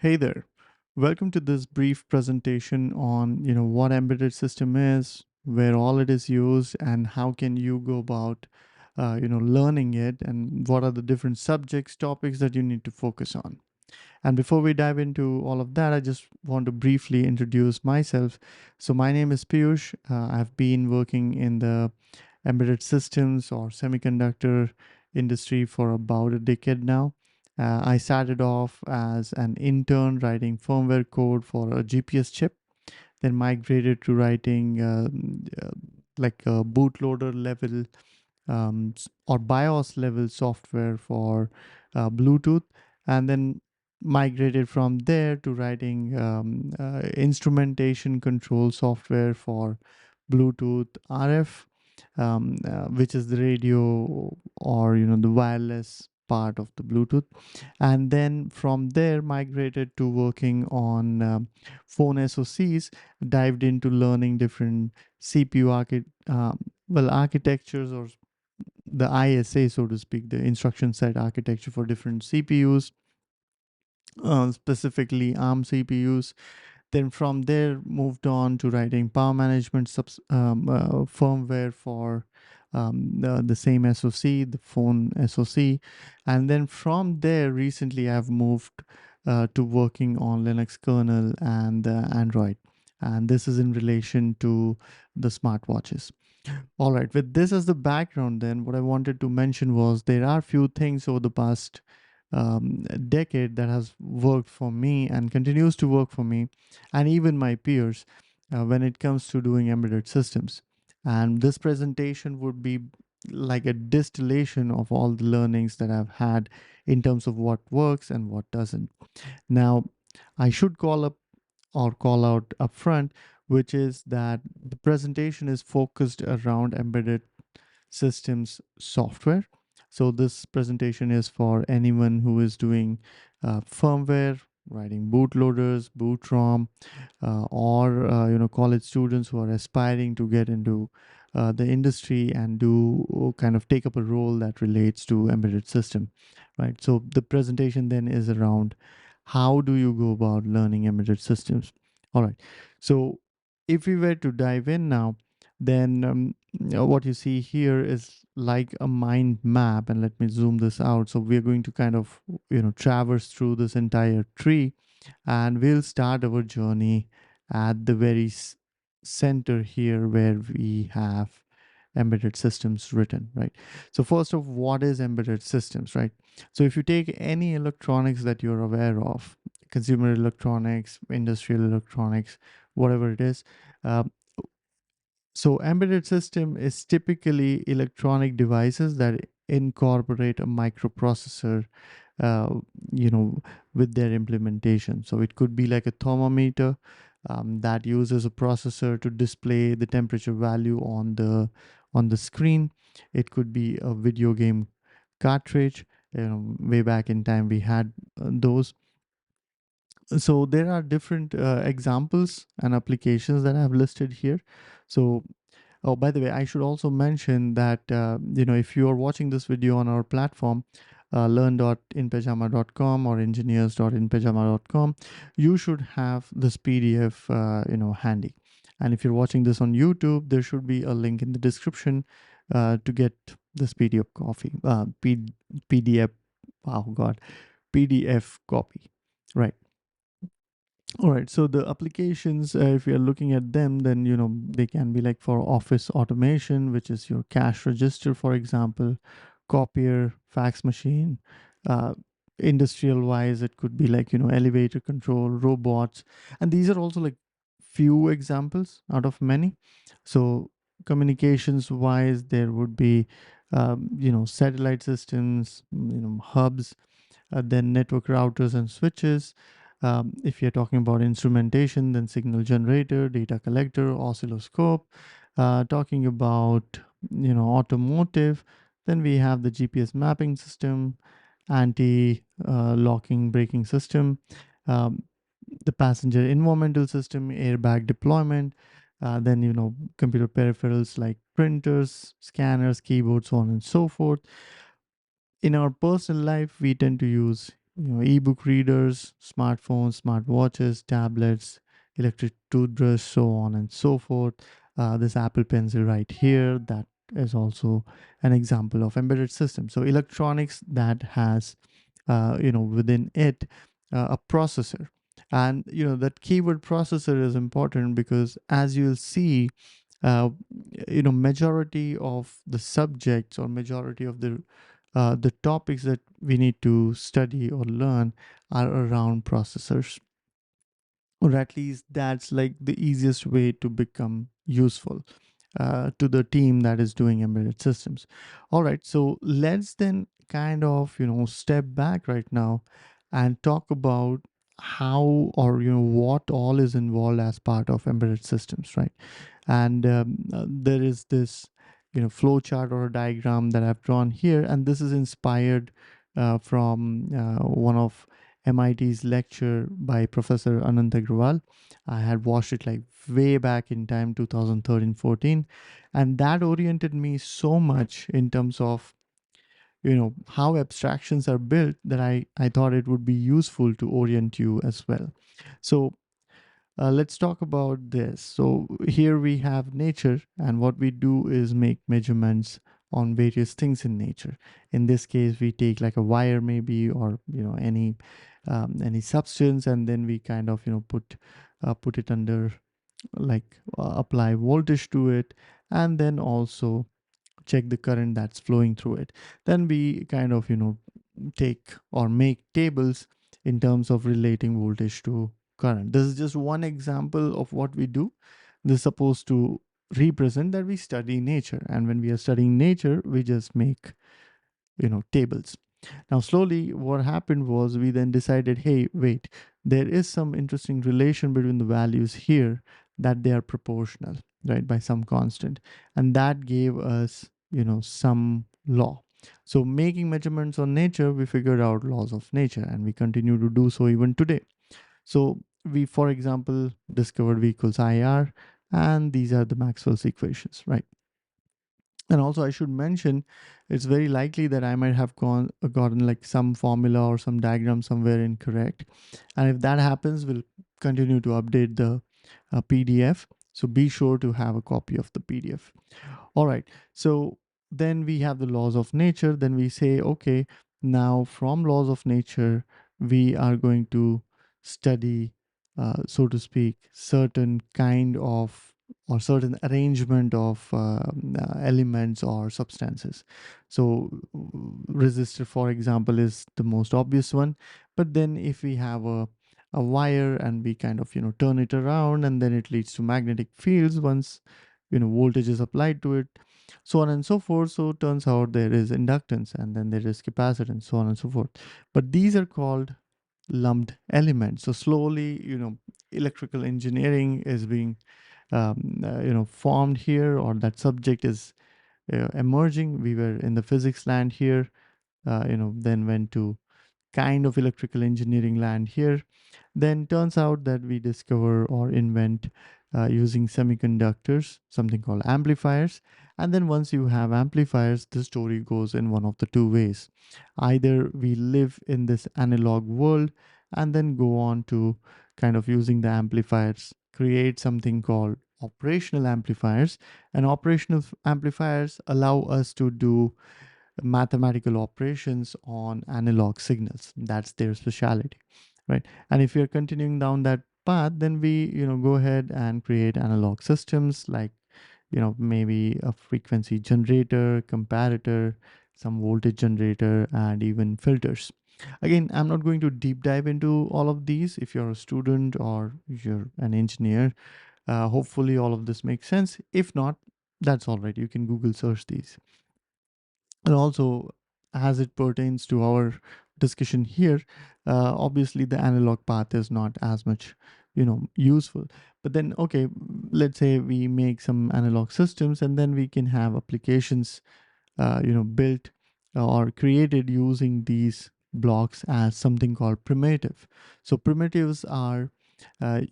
Hey there. Welcome to this brief presentation on, what embedded system is, where all it is used, and how can you go about, learning it, and what are the different subjects, topics that you need to focus on. And before we dive into all of that, I just want to briefly introduce myself. So my name is Piyush. I've been working in the embedded systems or semiconductor industry for about a decade now. I started off as an intern writing firmware code for a GPS chip, then migrated to writing like a bootloader level or BIOS level software for Bluetooth, and then migrated from there to writing instrumentation control software for Bluetooth RF, which is the radio or the wireless part of the Bluetooth, and then from there migrated to working on phone SoCs, dived into learning different CPU architectures or the ISA, so to speak, the instruction set architecture for different CPUs, specifically ARM CPUs. Then from there, moved on to writing power management firmware for the same SoC, the phone SoC. And then from there, recently I've moved to working on Linux kernel and Android. And this is in relation to the smartwatches. All right, with this as the background, then what I wanted to mention was there are few things over the past decade that has worked for me and continues to work for me, and even my peers when it comes to doing embedded systems. And this presentation would be like a distillation of all the learnings that I've had in terms of what works and what doesn't. Now, I should call out upfront, which is that the presentation is focused around embedded systems software. So this presentation is for anyone who is doing firmware, writing bootloaders, boot ROM, or college students who are aspiring to get into the industry and do kind of take up a role that relates to embedded system, right? So the presentation then is around how do you go about learning embedded systems. All right. So if we were to dive in now, then what you see here is like a mind map. And let me zoom this out. So we're going to kind of, traverse through this entire tree, and we'll start our journey at the very center here where we have embedded systems written, right? So first of, what is embedded systems, right? So if you take any electronics that you're aware of, consumer electronics, industrial electronics, whatever it is, uh, so embedded system is typically electronic devices that incorporate a microprocessor, uh, you know, with their implementation. So it could be like a thermometer that uses a processor to display the temperature value on the screen. It could be a video game cartridge. Way back in time, we had those. So there are different examples and applications that I've listed here. So, oh, by the way, I should also mention that, if you are watching this video on our platform, learn.inpajama.com or engineers.inpajama.com, you should have this PDF, handy. And if you're watching this on YouTube, there should be a link in the description to get this PDF, oh God, PDF copy, right? All right, so the applications, if you're looking at them, then they can be like for office automation, which is your cash register, for example, copier, fax machine. Uh, Industrial wise, it could be like elevator control, robots, and these are also like few examples out of many. So communications wise, there would be satellite systems, hubs, then network routers and switches. If you're talking about instrumentation, then signal generator, data collector, oscilloscope. Talking about automotive, then we have the GPS mapping system, anti locking braking system, um, the passenger environmental system, airbag deployment. Then computer peripherals like printers, scanners, keyboards, so on and so forth. In our personal life, we tend to use ebook readers, smartphones, smartwatches, tablets, electric toothbrush, so on and so forth. This Apple Pencil right here, that is also an example of embedded system. So electronics that has, within it, a processor. And that keyword processor is important because, as you'll see, uh, majority of the subjects or majority of the topics that we need to study or learn are around processors, or at least that's like the easiest way to become useful to the team that is doing embedded systems. All right, so let's then kind of step back right now and talk about how, or what all is involved as part of embedded systems, right? And there is this flow chart or a diagram that I've drawn here, and this is inspired from one of MIT's lecture by Professor Anant Agrawal. I had watched it like way back in time, 2013-14, and that oriented me so much in terms of how abstractions are built, that I thought it would be useful to orient you as well. So let's talk about this. So here we have nature, and what we do is make measurements on various things in nature. In this case, we take like a wire maybe, or any substance, and then we kind of put it under, like apply voltage to it, and then also check the current that's flowing through it. Then we kind of take or make tables in terms of relating voltage to current. This is just one example of what we do. This is supposed to represent that we study nature, and when we are studying nature, we just make tables. Now, slowly, what happened was we then decided, hey, wait, there is some interesting relation between the values here, that they are proportional, right, by some constant. And that gave us, some law. So making measurements on nature, we figured out laws of nature, and we continue to do so even today. So we, for example, discovered V equals IR, and these are the Maxwell's equations, right? And also, I should mention, it's very likely that I might have gotten like some formula or some diagram somewhere incorrect. And if that happens, we'll continue to update the PDF. So be sure to have a copy of the PDF. All right. So then we have the laws of nature. Then we say, okay, now from laws of nature, we are going to study, so to speak, certain kind of, or certain arrangement of elements or substances. So resistor, for example, is the most obvious one. But then if we have a wire, and we kind of turn it around, and then it leads to magnetic fields once voltage is applied to it, so on and so forth. So it turns out there is inductance, and then there is capacitance, so on and so forth. But these are called lumped elements. So slowly, electrical engineering is being formed here, or that subject is emerging. We were in the physics land here, then went to kind of electrical engineering land here. Then turns out that we discover or invent, using semiconductors, something called amplifiers. And then once you have amplifiers, the story goes in one of the two ways. Either we live in this analog world, and then go on to kind of using the amplifiers, create something called operational amplifiers. And operational amplifiers allow us to do mathematical operations on analog signals. That's their specialty, right? And if you're continuing down that path, then we go ahead and create analog systems, like maybe a frequency generator, comparator, some voltage generator, and even filters. Again, I'm not going to deep dive into all of these. If you're a student or you're an engineer, hopefully all of this makes sense. If not, that's all right, you can Google search these. And also, as it pertains to our discussion here, obviously the analog path is not as much useful. But then, okay, let's say we make some analog systems, and then we can have applications built or created using these blocks as something called primitive. So primitives are uh,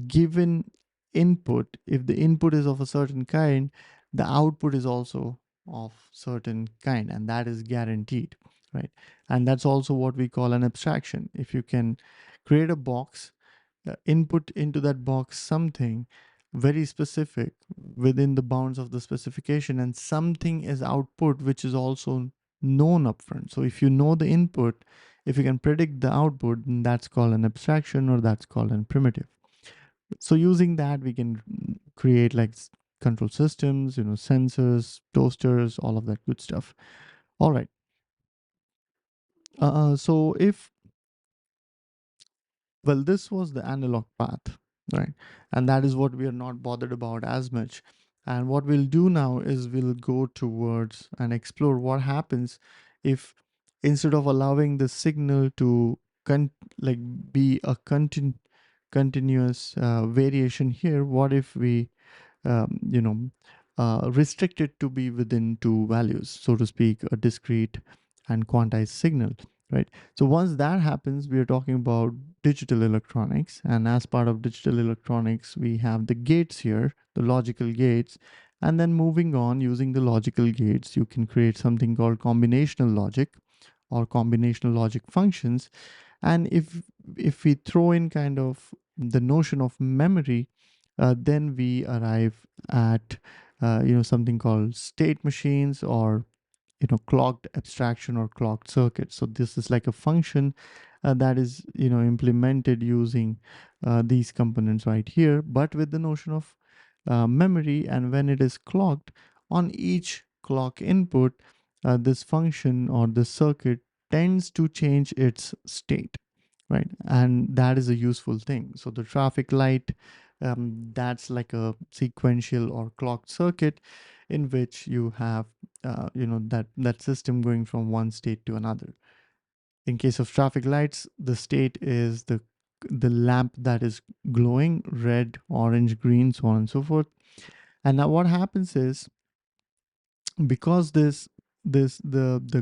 given input. If the input is of a certain kind, the output is also of certain kind, and that is guaranteed. right? And that's also what we call an abstraction. If you can create a box, input into that box something very specific within the bounds of the specification, and something is output which is also known upfront. So if you know the input, if you can predict the output, then that's called an abstraction, or that's called a primitive. So using that, we can create like control systems, sensors, toasters, all of that good stuff. All right. So if Well, this was the analog path, right? And that is what we are not bothered about as much. And what we'll do now is we'll go towards and explore what happens if, instead of allowing the signal to like be a continuous variation here, what if we um, you know, restrict it to be within two values, so to speak, a discrete and quantized signal, right? So once that happens, we are talking about digital electronics. And as part of digital electronics, we have the gates here, the logical gates. And then moving on, using the logical gates, you can create something called combinational logic or combinational logic functions. And if we throw in kind of the notion of memory, then we arrive at something called state machines, or clocked abstraction or clocked circuit. So this is like a function that is implemented using these components right here, but with the notion of memory. And when it is clocked, on each clock input, this function or the circuit tends to change its state, right? And that is a useful thing. So the traffic light, that's like a sequential or clocked circuit in which you have that system going from one state to another. In case of traffic lights, the state is the lamp that is glowing red, orange, green, so on and so forth. And now what happens is, because the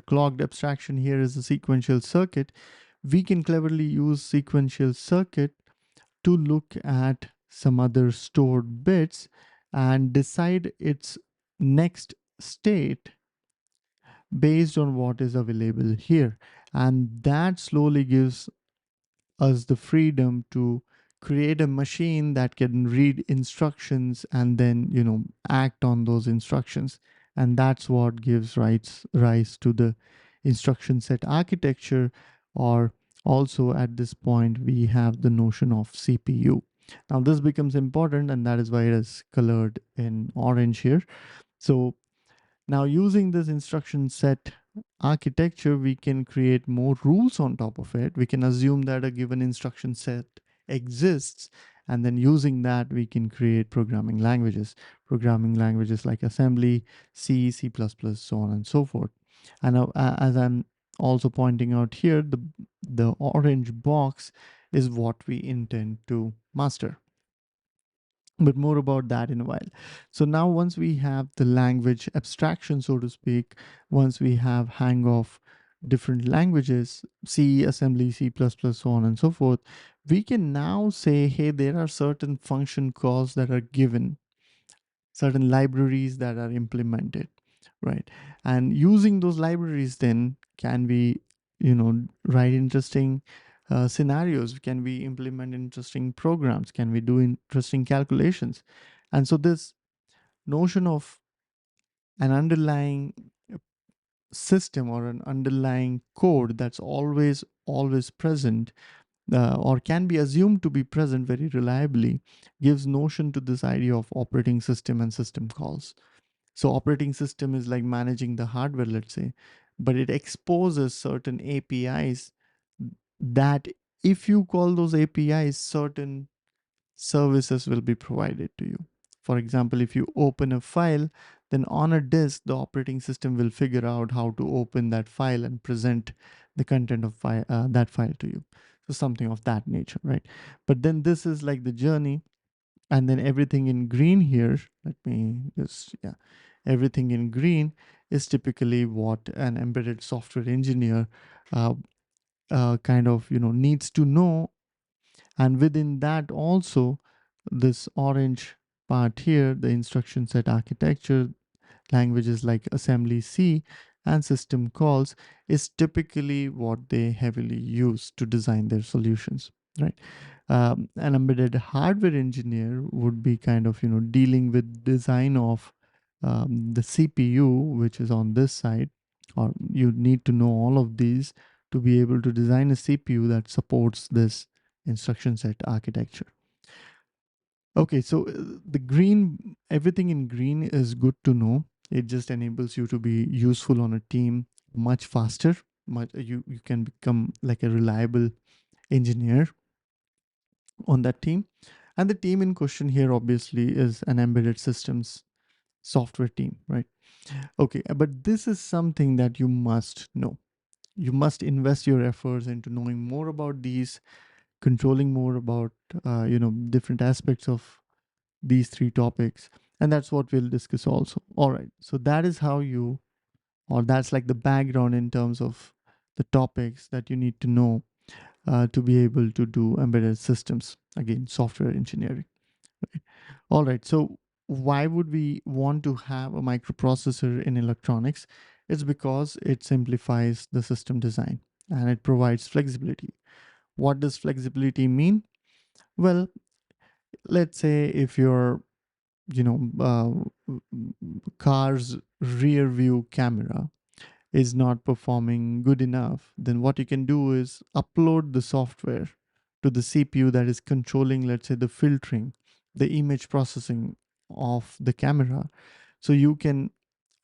clocked abstraction here is a sequential circuit, we can cleverly use sequential circuit to look at some other stored bits and decide its next state based on what is available here. And that slowly gives us the freedom to create a machine that can read instructions and then act on those instructions. And that's what gives rise to the instruction set architecture. Or also, at this point, we have the notion of CPU. Now this becomes important, and that is why it is colored in orange here. So now, using this instruction set architecture, we can create more rules on top of it. We can assume that a given instruction set exists, and then using that, we can create programming languages like assembly, C, so on and so forth. And now, as I'm also pointing out here, the orange box is what we intend to master, but more about that in a while. So now, once we have the language abstraction, so to speak, once we have hang of different languages, C, assembly, C++, so on and so forth, we can now say, hey, there are certain function calls that are given, certain libraries that are implemented, right? And using those libraries, then can we write interesting scenarios? Can we implement interesting programs? Can we do interesting calculations? And so this notion of an underlying system or an underlying code that's always present, or can be assumed to be present very reliably, gives notion to this idea of operating system and system calls. So operating system is like managing the hardware, let's say, but it exposes certain APIs that, if you call those APIs, certain services will be provided to you. For example, if you open a file, then on a disk, the operating system will figure out how to open that file and present the content of that file to you. So something of that nature, right? But then this is like the journey. And then everything in green here, let me just, yeah, everything in green is typically what an embedded software engineer uh, kind of needs to know. And within that also, this orange part here, the instruction set architecture, languages like assembly, C, and system calls is typically what they heavily use to design their solutions, right? An embedded hardware engineer would be kind of, dealing with design of the CPU, which is on this side, or you need to know all of these to be able to design a CPU that supports this instruction set architecture. Okay, so the green, everything in green is good to know. It just enables you to be useful on a team much faster. You can become like a reliable engineer on that team. And the team in question here obviously is an embedded systems software team, right? Okay, but this is something that you must know. You must invest your efforts into knowing more about these, controlling more about different aspects of these three topics, and that's what we'll discuss also. All right, so that is how you, or that's like the background in terms of the topics that you need to know to be able to do embedded systems, again software engineering. Right? All right, so why would we want to have a microprocessor in electronics? It's because it simplifies the system design and it provides flexibility. What does flexibility mean? Well, let's say if your car's rear view camera is not performing good enough, then what you can do is upload the software to the CPU that is controlling, let's say, the filtering, the image processing of the camera. So you can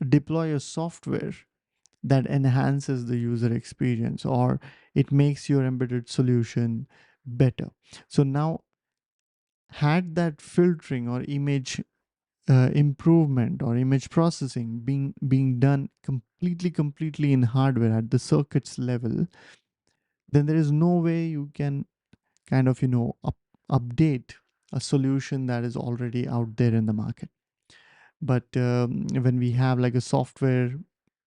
deploy a software that enhances the user experience, or it makes your embedded solution better. So now, had that filtering or image improvement or image processing being done completely in hardware at the circuits level, then there is no way you can kind of update a solution that is already out there in the market. But when we have like a software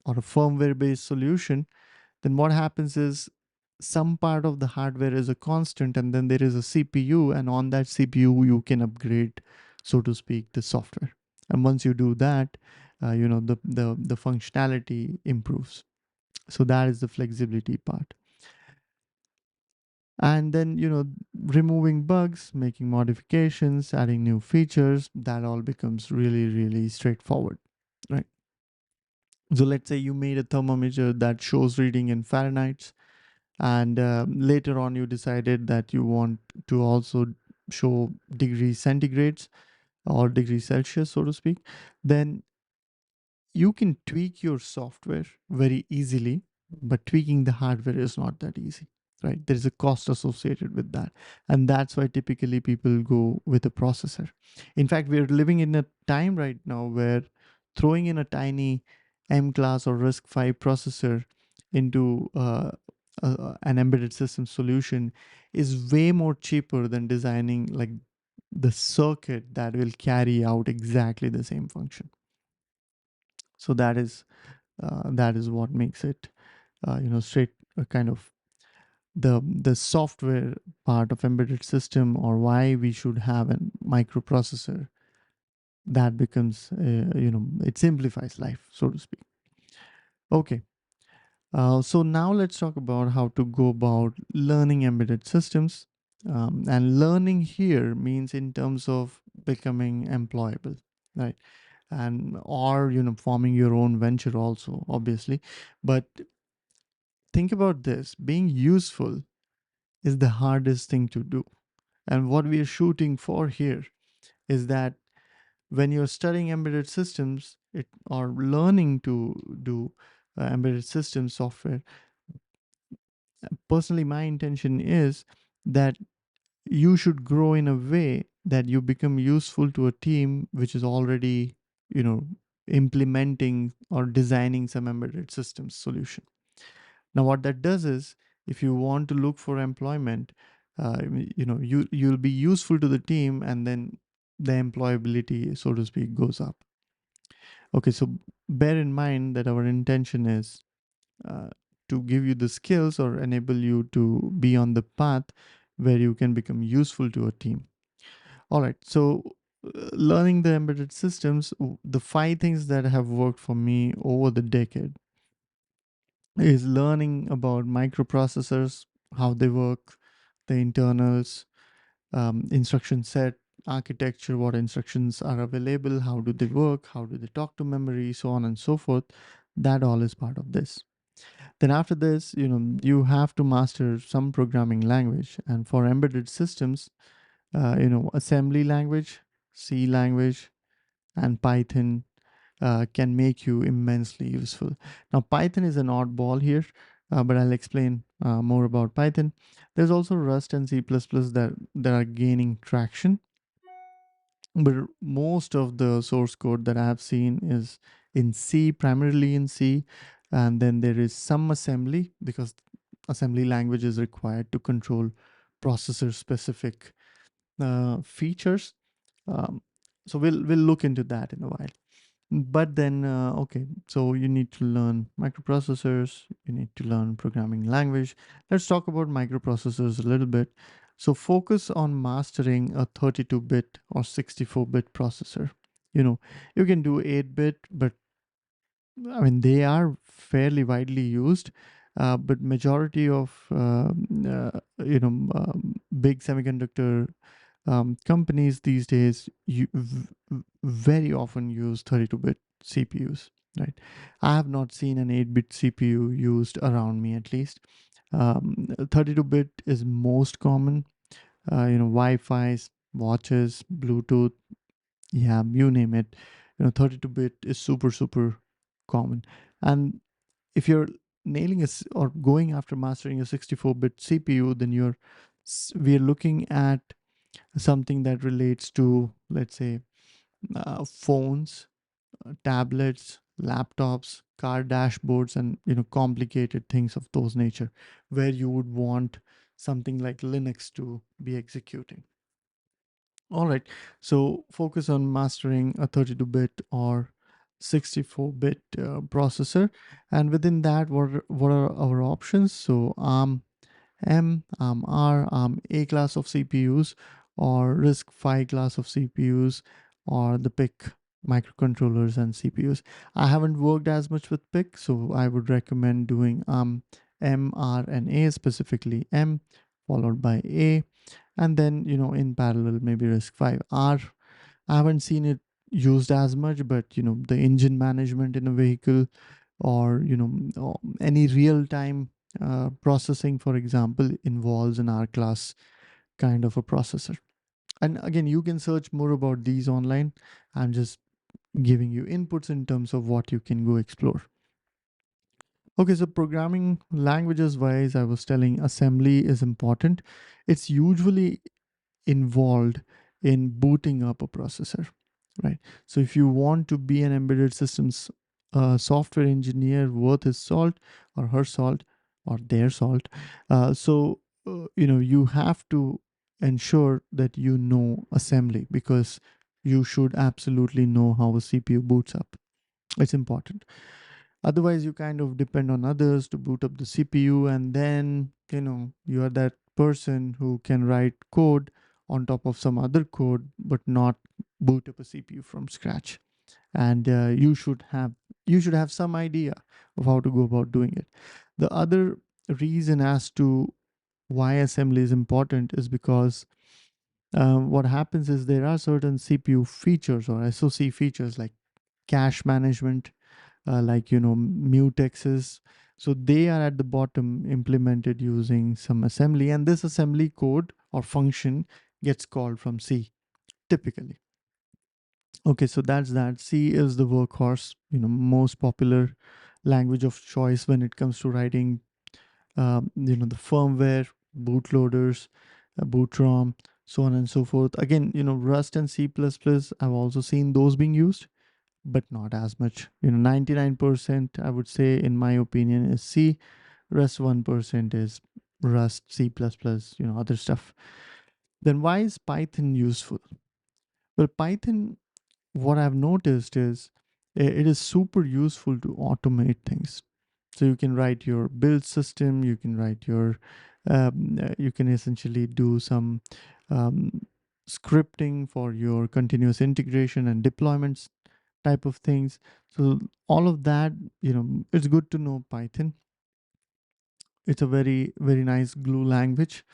or a firmware based solution, then what happens is some part of the hardware is a constant, and then there is a CPU, and on that CPU you can upgrade, so to speak, the software. And once you do that, the functionality improves. So that is the flexibility part. And then removing bugs, making modifications, adding new features, that all becomes really straightforward, right? So let's say you made a thermometer that shows reading in Fahrenheit, and later on you decided that you want to also show degrees centigrades or degrees Celsius, so to speak. Then you can tweak your software very easily, but tweaking the hardware is not that easy, right? There is a cost associated with that. And that's why typically people go with a processor. In fact, we're living in a time right now where throwing in a tiny M class or RISC-V processor into an embedded system solution is way more cheaper than designing like the circuit that will carry out exactly the same function. So that is what makes it straight kind of the software part of embedded system, or why we should have a microprocessor. That becomes it simplifies life, so to speak. Okay, so now let's talk about how to go about learning embedded systems. And learning here means in terms of becoming employable, right? And or forming your own venture also, obviously. But think about this: being useful is the hardest thing to do. And what we are shooting for here is that when you're studying embedded systems, or learning to do embedded system software, personally my intention is that you should grow in a way that you become useful to a team which is already you know implementing or designing some embedded systems solution. Now what that does is, if you want to look for employment, you'll be useful to the team, and then the employability, so to speak, goes up. Okay, so bear in mind that our intention is uh, to give you the skills or enable you to be on the path where you can become useful to a team. All right, so learning the embedded systems, the five things that have worked for me over the decade. is learning about microprocessors, how they work, the internals, instruction set, architecture, what instructions are available, how do they work, how do they talk to memory, so on and so forth. That all is part of this. Then after this, you have to master some programming language. And for embedded systems, assembly language, C language, and Python can make you immensely useful. Now, Python is an oddball here, but I'll explain more about Python. There's also Rust and C++ that are gaining traction, but most of the source code that I have seen is in C, primarily in C, and then there is some assembly because assembly language is required to control processor specific features. Um, so we'll look into that in a while. But then, okay, so you need to learn microprocessors, you need to learn programming language. Let's talk about microprocessors a little bit. So focus on mastering a 32-bit or 64-bit processor. You can do 8-bit, but I mean, they are fairly widely used. But majority of big semiconductor companies these days very often use 32-bit CPUs, right? I have not seen an 8-bit CPU used around me, at least. 32-bit is most common. Wi-Fi's, watches, Bluetooth, yeah, you name it. 32-bit is super, super common. And if you're nailing or going after mastering a 64-bit CPU, then we're looking at something that relates to, let's say, phones, tablets, laptops, car dashboards, and complicated things of those nature, where you would want something like Linux to be executing. All right, so focus on mastering a 32-bit or 64-bit processor, and within that, what are our options? So M, R, A class of CPUs, or RISC-V class of CPUs, or the PIC microcontrollers and CPUs. I haven't worked as much with PIC, so I would recommend doing M, R, and A, specifically M, followed by A, and then in parallel maybe RISC-V. R, I haven't seen it used as much, but the engine management in a vehicle, or any real time processing, for example, involves an R class kind of a processor. And again, you can search more about these online. I'm just giving you inputs in terms of what you can go explore. Okay, so programming languages wise, I was telling assembly is important. It's usually involved in booting up a processor, right? So if you want to be an embedded systems software engineer worth his salt or her salt or their salt, you have to ensure that you know assembly, because you should absolutely know how a CPU boots up. It's important. Otherwise, you kind of depend on others to boot up the CPU, and then you are that person who can write code on top of some other code, but not boot up a CPU from scratch. And you should have some idea of how to go about doing it. The other reason as to why assembly is important is because what happens is there are certain CPU features or SoC features like cache management, like mutexes. So they are at the bottom implemented using some assembly, and this assembly code or function gets called from C typically. Okay, so that's that. C is the workhorse, most popular language of choice when it comes to writing the firmware, bootloaders, boot ROM, so on and so forth. Again, Rust and C++, I've also seen those being used, but not as much. 99%, I would say, in my opinion, is C. Rest 1% is Rust, C++, other stuff. Then why is Python useful? Well, Python, what I've noticed is it is super useful to automate things. So you can write your build system, you can write you can essentially do some um, scripting for your continuous integration and deployments type of things. So all of that, it's good to know Python. it's a very nice glue language.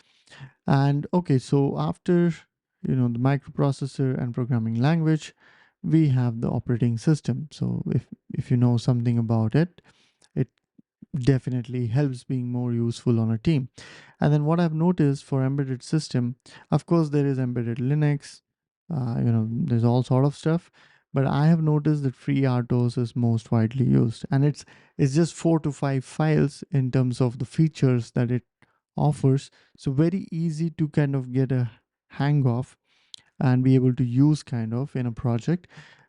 And okay, so after the microprocessor and programming language, we have the operating system. So if you know something about it, it definitely helps being more useful on a team. And then what I've noticed for embedded system, of course there is embedded Linux, there's all sort of stuff, but I have noticed that FreeRTOS is most widely used, and it's just 4 to 5 files in terms of the features that it offers. So very easy to kind of get a hang of and be able to use kind of in a project.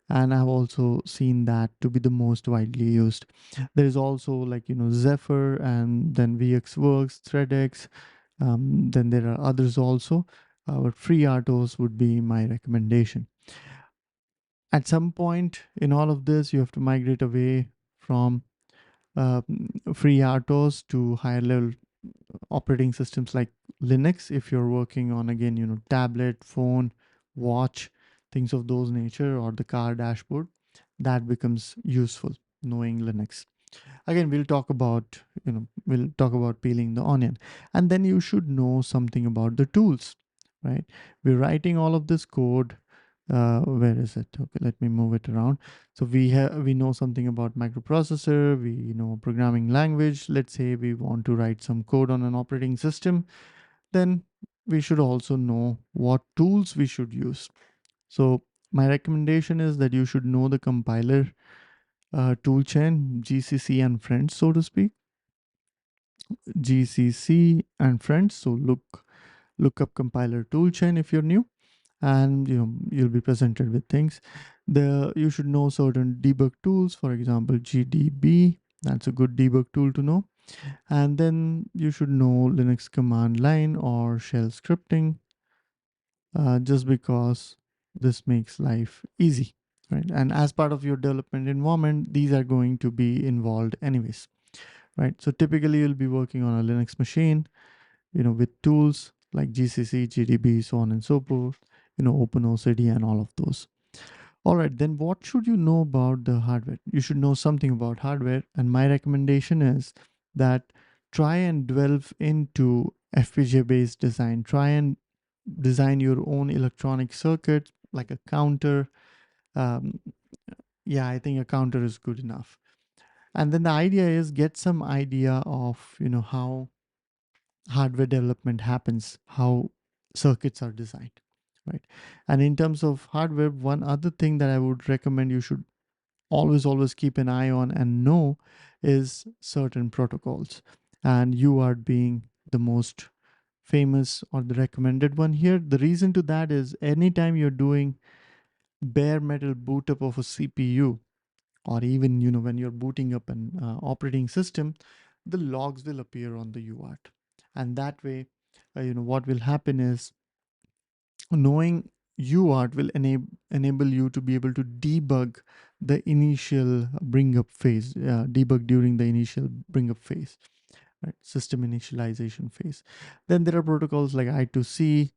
And I've also seen that to be the most widely used. There is also like Zephyr, and then VxWorks, ThreadX. Then there are others also, but FreeRTOS would be my recommendation. At some point in all of this, you have to migrate away from FreeRTOS to higher level operating systems like Linux. If you're working on, again, tablet, phone, watch, things of those nature, or the car dashboard, that becomes useful knowing Linux. Again, we'll talk about peeling the onion. And then you should know something about the tools, right? We're writing all of this code. Where is it? Okay, let me move it around. So we know something about microprocessor, we know programming language. Let's say we want to write some code on an operating system, then we should also know what tools we should use. So my recommendation is that you should know the compiler toolchain, GCC and friends, so to speak. GCC and friends. So look up compiler toolchain if you're new, and you'll be presented with things. You should know certain debug tools, for example, GDB. That's a good debug tool to know. And then you should know Linux command line or shell scripting, just because this makes life easy, right? And as part of your development environment, these are going to be involved anyways, right? So typically you'll be working on a Linux machine, with tools like GCC, GDB, so on and so forth, OpenOCD and all of those. All right, then what should you know about the hardware? You should know something about hardware, and my recommendation is that try and delve into FPGA-based design. Try and design your own electronic circuit, like a counter. Um, yeah, I think a counter is good enough. And then the idea is get some idea of how hardware development happens, how circuits are designed, right? And in terms of hardware, one other thing that I would recommend you should always keep an eye on and know is certain protocols. And UART being the most famous or the recommended one here. The reason to that is anytime you're doing bare metal boot up of a CPU, or even when you're booting up an operating system, the logs will appear on the UART. And that way, what will happen is, knowing UART will enable you to be able to debug the initial bring up phase, debug during the initial bring up phase, right? System initialization phase. Then there are protocols like I2C,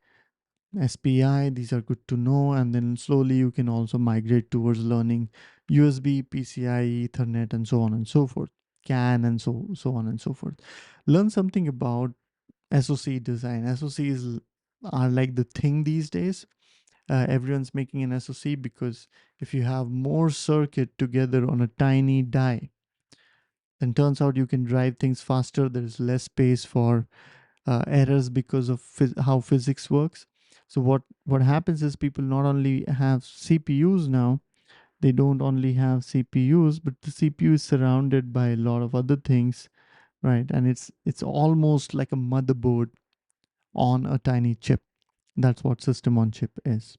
SPI, these are good to know. And then slowly you can also migrate towards learning USB, PCIe, Ethernet, and so on and so forth, CAN, and so on and so forth. Learn something about SoC design. SoCs are like the thing these days. Everyone's making an SoC because if you have more circuit together on a tiny die, then turns out you can drive things faster. There's less space for errors because of how physics works. So what happens is people not only have CPUs now, they don't only have CPUs, but the CPU is surrounded by a lot of other things, right? And it's almost like a motherboard on a tiny chip. That's what system on chip is,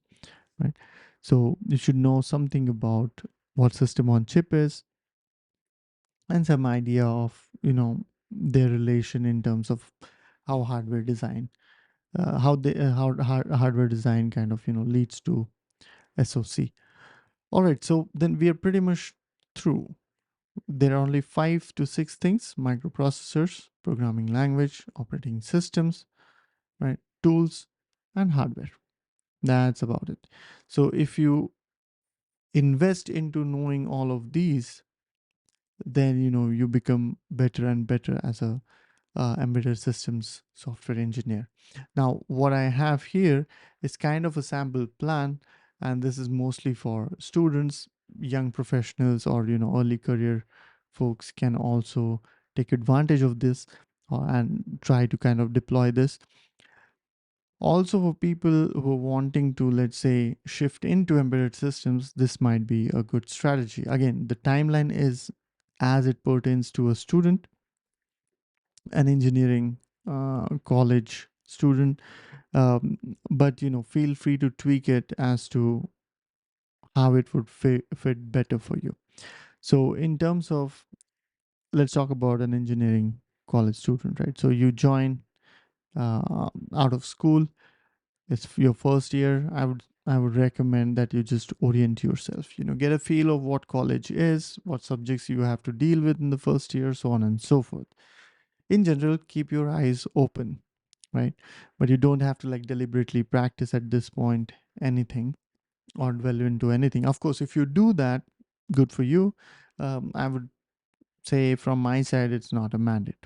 right? So you should know something about what system on chip is, and some idea of their relation in terms of how hardware design hardware design kind of leads to SoC. All right, so then we are pretty much through. There are only 5 to 6 things: microprocessors, programming language, operating systems, right, tools, and hardware. That's about it. So if you invest into knowing all of these, then you become better and better as a embedded systems software engineer. Now, what I have here is kind of a sample plan, and this is mostly for students, young professionals, or early career folks can also take advantage of this and try to kind of deploy this. Also, for people who are wanting to, let's say, shift into embedded systems, this might be a good strategy. Again, the timeline is as it pertains to a student, an engineering college student, um, but feel free to tweak it as to how it would fit better for you. So, in terms of, let's talk about an engineering college student, right? So, you join out of school. It's your first year. I would recommend that you just orient yourself. Get a feel of what college is, what subjects you have to deal with in the first year, so on and so forth. In general, keep your eyes open, right? But you don't have to like deliberately practice at this point anything or dwell into anything. Of course, if you do that, good for you. I would say from my side, it's not a mandate.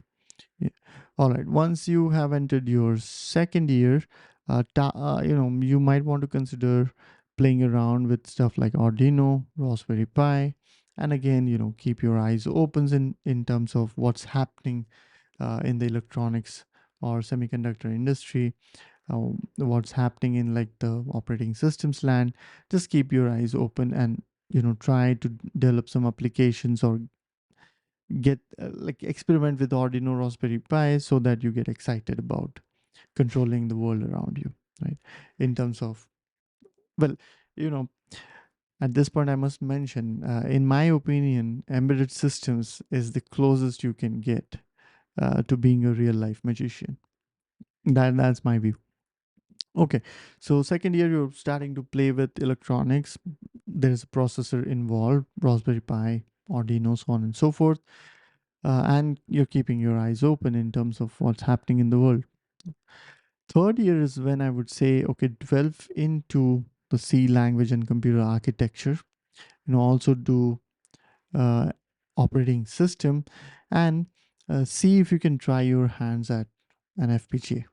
Yeah. All right. Once you have entered your second year, you might want to consider playing around with stuff like Arduino, Raspberry Pi, and again, keep your eyes open in terms of what's happening in the electronics or semiconductor industry, what's happening in like the operating systems land. Just keep your eyes open and try to develop some applications or get like experiment with Arduino Raspberry Pi so that you get excited about controlling the world around you, right? In terms of, well, you know, at this point, I must mention, in my opinion, embedded systems is the closest you can get to being a real life magician. That's my view. Okay, so second year you're starting to play with electronics. There's a processor involved, Raspberry Pi, Arduino, so on and so forth, and you're keeping your eyes open in terms of what's happening in the world. Third year is when I would say, okay, delve into the C language and computer architecture. Also do uh, operating system and see if you can try your hands at an FPGA.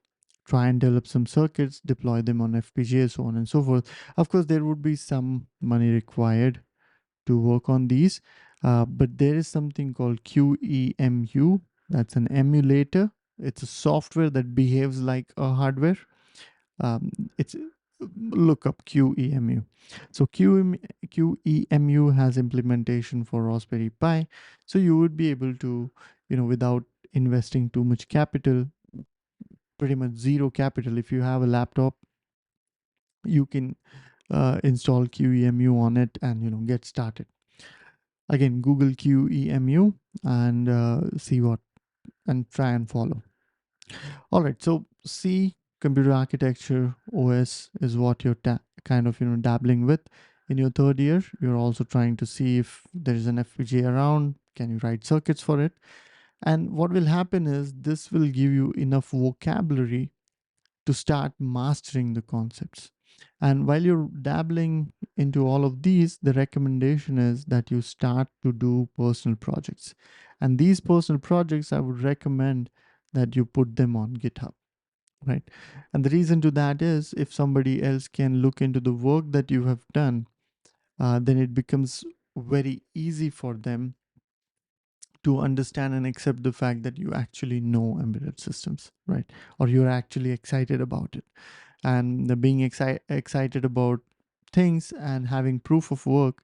Try and develop some circuits, deploy them on FPGA, so on and so forth. Of course, there would be some money required to work on these, but there is something called QEMU. That's an emulator. It's a software that behaves like a hardware. It's look up QEMU. So QEMU has implementation for Raspberry Pi, so you would be able to, without investing too much capital, pretty much zero capital. If you have a laptop, you can install QEMU on it and get started. Again, Google QEMU and see what and try and follow. All right, so C computer architecture OS is what you're kind of dabbling with in your third year. You're also trying to see if there is an FPGA around. Can you write circuits for it? And what will happen is this will give you enough vocabulary to start mastering the concepts. And while you're dabbling into all of these, the recommendation is that you start to do personal projects. And these personal projects, I would recommend that you put them on GitHub, right? And the reason to that is if somebody else can look into the work that you have done, then it becomes very easy for them to understand and accept the fact that you actually know embedded systems, right? Or you're actually excited about it. And the being excited about things and having proof of work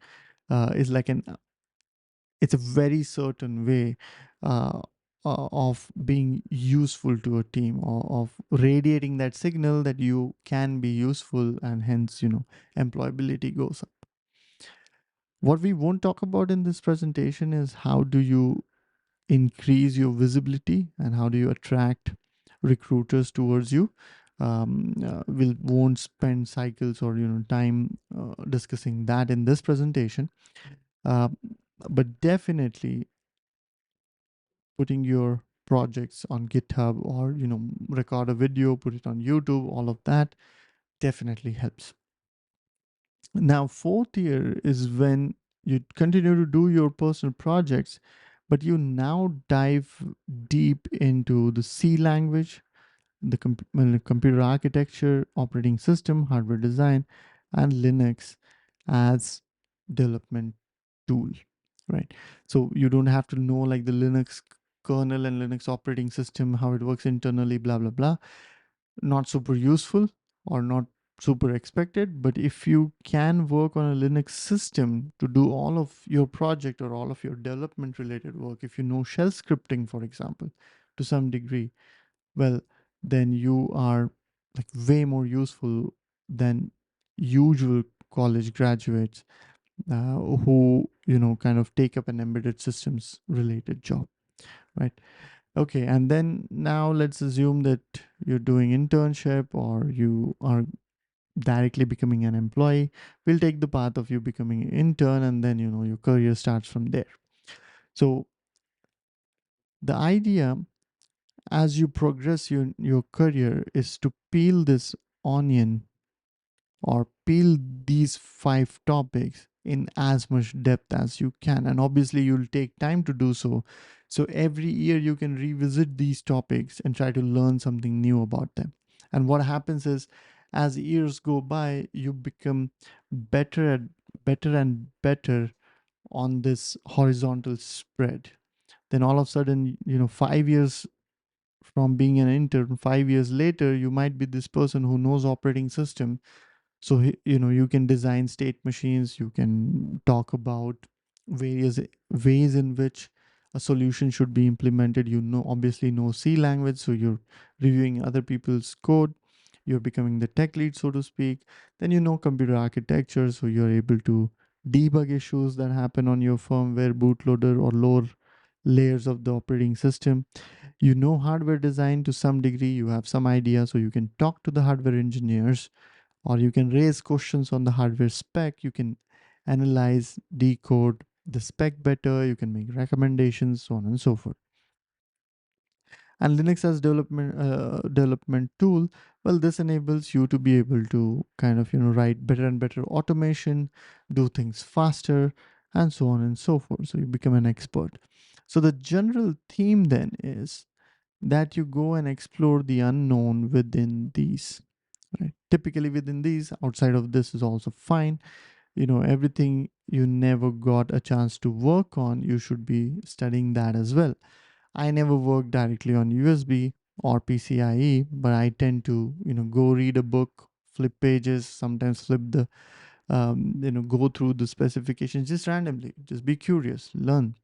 is like it's a very certain way uh, of being useful to a team, or of radiating that signal that you can be useful, and hence employability goes up. What we won't talk about in this presentation is how do you increase your visibility and how do you attract recruiters towards you. We won't spend cycles or time discussing that in this presentation, uh, but definitely putting your projects on GitHub or record a video, put it on YouTube, all of that definitely helps. Now fourth year is when you continue to do your personal projects, But you now dive deep into the C language, the computer architecture, operating system, hardware design, and Linux as development tool, right? So you don't have to know like the Linux kernel and Linux operating system, how it works internally, blah, blah, blah. Not super useful or not super expected, but if you can work on a Linux system to do all of your project or all of your development related work, if you know shell scripting, for example, to some degree, well, then you are like way more useful than usual college graduates who, kind of take up an embedded systems related job, right? Okay, and then now let's assume that you're doing internship or you are directly becoming an employee. We'll take the path of you becoming an intern, and then your career starts from there. So the idea as you progress your career is to peel this onion or peel these 5 topics in as much depth as you can. And obviously, you'll take time to do so. So every year, you can revisit these topics and try to learn something new about them. And what happens is, as years go by, you become better at better and better on this horizontal spread. Then all of a sudden, 5 years from being an intern, 5 years later, you might be this person who knows operating system. So you can design state machines, you can talk about various ways in which a solution should be implemented. Obviously know C language, so you're reviewing other people's code, you're becoming the tech lead, so to speak. Then computer architecture, so you're able to debug issues that happen on your firmware, bootloader, or lower layers of the operating system. Hardware design to some degree, you have some idea, so you can talk to the hardware engineers, or you can raise questions on the hardware spec. You can analyze, decode the spec better, you can make recommendations, so on and so forth. And Linux as development tool, well, this enables you to be able to kind of write better and better automation, do things faster, and so on and so forth, so you become an expert. So the general theme then is that you go and explore the unknown within these, right? Typically within these, outside of this is also fine. Everything you never got a chance to work on, you should be studying that as well. I never worked directly on USB or PCIe, but I tend to go read a book, flip pages, sometimes flip the go through the specifications just randomly, just be curious, learn.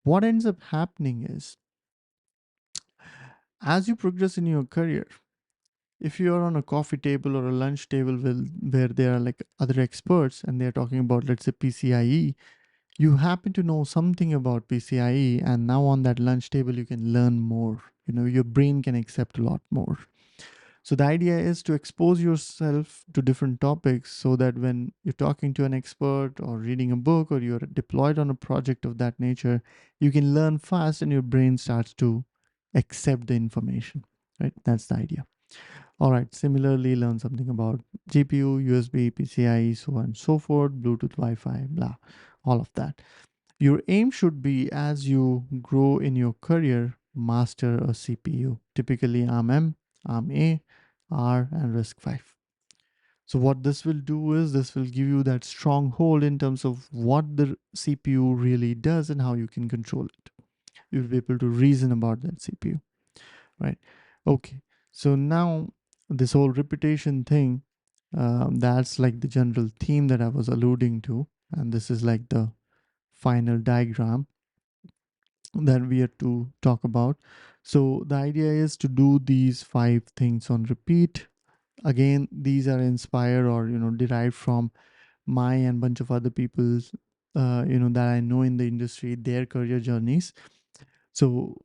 What ends up happening is, as you progress in your career, if you are on a coffee table or a lunch table where there are like other experts and they're talking about, let's say, PCIe, you happen to know something about PCIe, and now on that lunch table, you can learn more. Your brain can accept a lot more. So the idea is to expose yourself to different topics so that when you're talking to an expert or reading a book or you're deployed on a project of that nature, you can learn fast and your brain starts to accept the information, right? That's the idea. All right, similarly, learn something about GPU, USB, PCIe, so on and so forth, Bluetooth, Wi-Fi, blah, all of that. Your aim should be, as you grow in your career, master a CPU, typically ARM-M, ARM-A, R, and RISC-V. So what this will do is this will give you that strong hold in terms of what the CPU really does and how you can control it. You'll be able to reason about that CPU, right? Okay, so now this whole reputation thing, that's like the general theme that I was alluding to, and this is like the final diagram that we are to talk about. So the idea is to do these 5 things on repeat. Again, these are inspired or derived from my and bunch of other people's that I know in the industry, their career journeys. So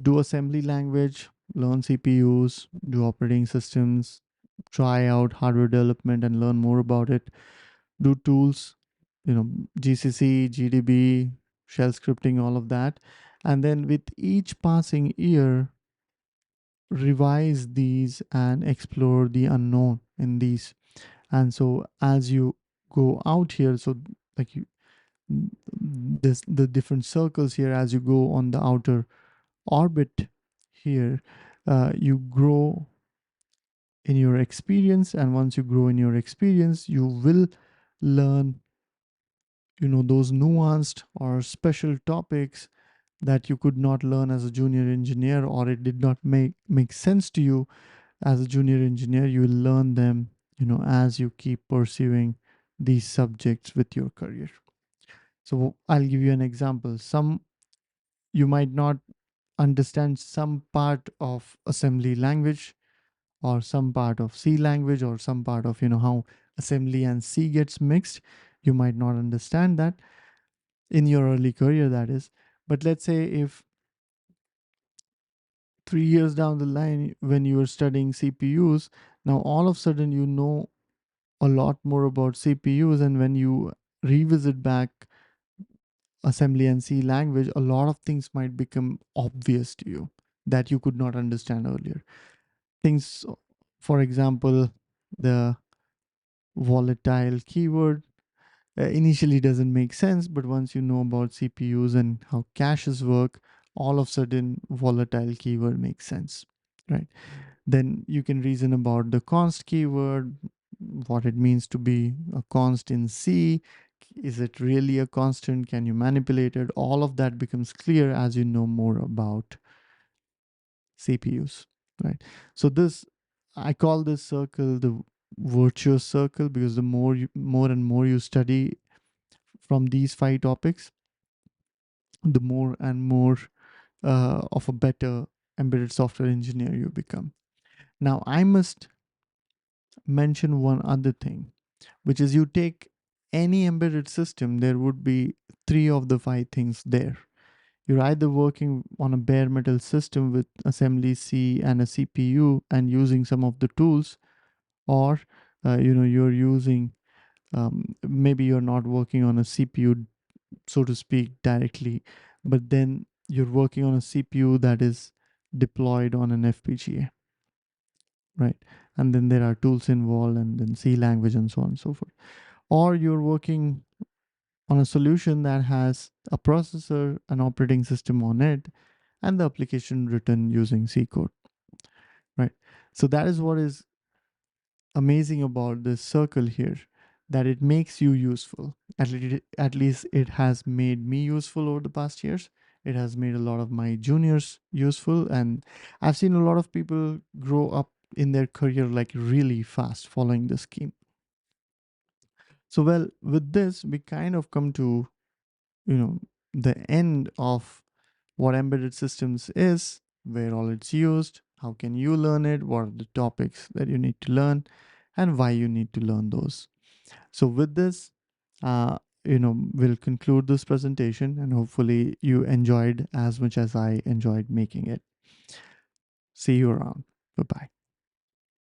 do assembly language, learn CPUs, do operating systems, try out hardware development and learn more about it, do tools, GCC, GDB, shell scripting, all of that. And then with each passing year, revise these and explore the unknown in these. And so as you go out here, so like the different circles here as you go on the outer orbit here. You grow in your experience, and once you grow in your experience, you will learn, those nuanced or special topics that you could not learn as a junior engineer, or it did not make sense to you as a junior engineer. You will learn them, as you keep pursuing these subjects with your career. So I'll give you an example. You might not understand some part of assembly language, or some part of C language, or some part of how assembly and C gets mixed. You might not understand that in your early career, that is. But let's say if 3 years down the line, when you are studying CPUs, now all of a sudden you know a lot more about CPUs, and when you revisit back assembly and C language, a lot of things might become obvious to you that you could not understand earlier. Things, for example, the volatile keyword initially doesn't make sense, but once you know about CPUs and how caches work, all of a sudden volatile keyword makes sense, right? Then you can reason about the const keyword, what it means to be a const in C. Is it really a constant? Can you manipulate it? All of that becomes clear as you know more about CPUs, right? So I call this circle the virtuous circle, because the more and more you study from these 5 topics, the more and more of a better embedded software engineer you become. Now, I must mention one other thing, which is you take any embedded system, there would be 3 of the 5 things there. You're either working on a bare metal system with assembly C and a CPU and using some of the tools, or you're using, maybe you're not working on a CPU, so to speak, directly, but then you're working on a CPU that is deployed on an FPGA, right? And then there are tools involved, and then C language, and so on and so forth. Or you're working on a solution that has a processor, an operating system on it, and the application written using C code, right? So that is what is amazing about this circle here, that it makes you useful. At least it has made me useful over the past years. It has made a lot of my juniors useful, and I've seen a lot of people grow up in their career like really fast following this scheme. So, well, with this, we kind of come to, the end of what embedded systems is, where all it's used, how can you learn it, what are the topics that you need to learn, and why you need to learn those. So with this, we'll conclude this presentation, and hopefully you enjoyed as much as I enjoyed making it. See you around. Bye-bye.